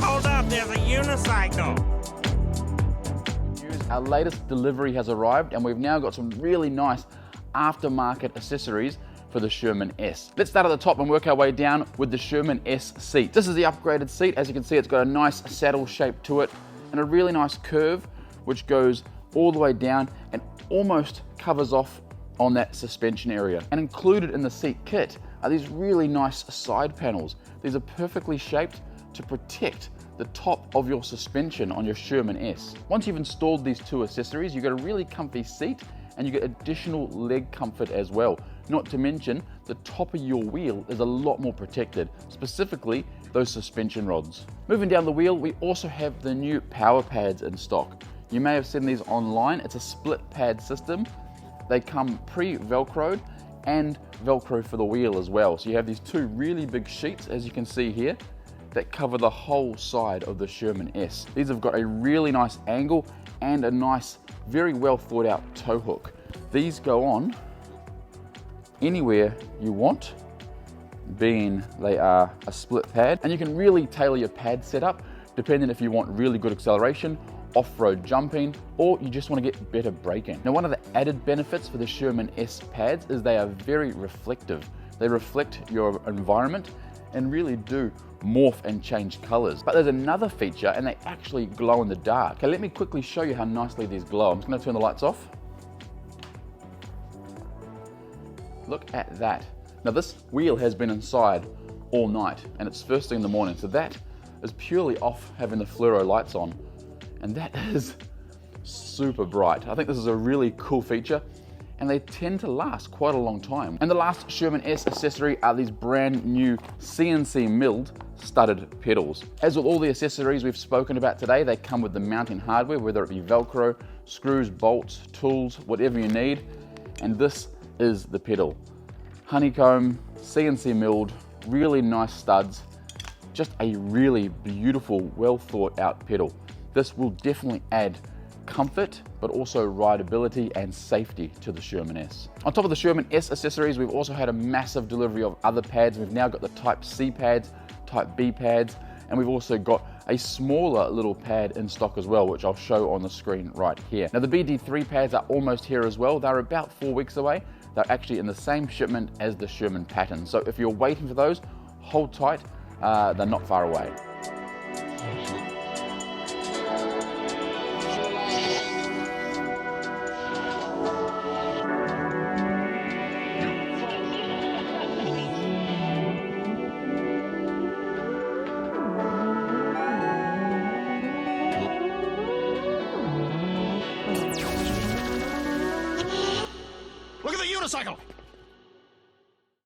hold up, there's a unicycle. Our latest delivery has arrived and we've now got some really nice aftermarket accessories for the Sherman S. Let's start at the top and work our way down with the Sherman S seat. This is the upgraded seat. As you can see, it's got a nice saddle shape to it and a really nice curve which goes all the way down and almost covers off on that suspension area. And included in the seat kit are these really nice side panels. These are perfectly shaped to protect the top of your suspension on your Sherman S. Once you've installed these two accessories, you get a really comfy seat and you get additional leg comfort as well. Not to mention, the top of your wheel is a lot more protected, specifically those suspension rods. Moving down the wheel, we also have the new power pads in stock. You may have seen these online. It's a split pad system. They come pre-Velcroed and Velcro for the wheel as well. So you have these two really big sheets, as you can see here, that cover the whole side of the Sherman S. These have got a really nice angle and a nice, very well thought out tow hook. These go on anywhere you want, being they are a split pad, and you can really tailor your pad setup depending if you want really good acceleration, off-road jumping, or you just want to get better braking. Now, one of the added benefits for the Sherman S pads is they are very reflective. They reflect your environment and really do morph and change colors. But there's another feature, and they actually glow in the dark. Okay, let me quickly show you how nicely these glow. I'm just going to turn the lights off. Look at that. Now, this wheel has been inside all night and it's first thing in the morning, so that is purely off having the fluoro lights on, and that is super bright. I think this is a really cool feature and they tend to last quite a long time. And the last Sherman S accessory are these brand new CNC milled studded pedals. As with all the accessories we've spoken about today, they come with the mounting hardware, whether it be Velcro, screws, bolts, tools, whatever you need. And this is the pedal. Honeycomb, CNC milled, really nice studs, just a really beautiful, well thought out pedal. This will definitely add comfort, but also rideability and safety to the Sherman S. On top of the Sherman S accessories, we've also had a massive delivery of other pads. We've now got the Type C pads, Type B pads, and we've also got a smaller little pad in stock as well, which I'll show on the screen right here. Now, the BD3 pads are almost here as well. They're about 4 weeks away. They're actually in the same shipment as the Sherman pattern. So if you're waiting for those, hold tight, they're not far away. Look at the unicycle!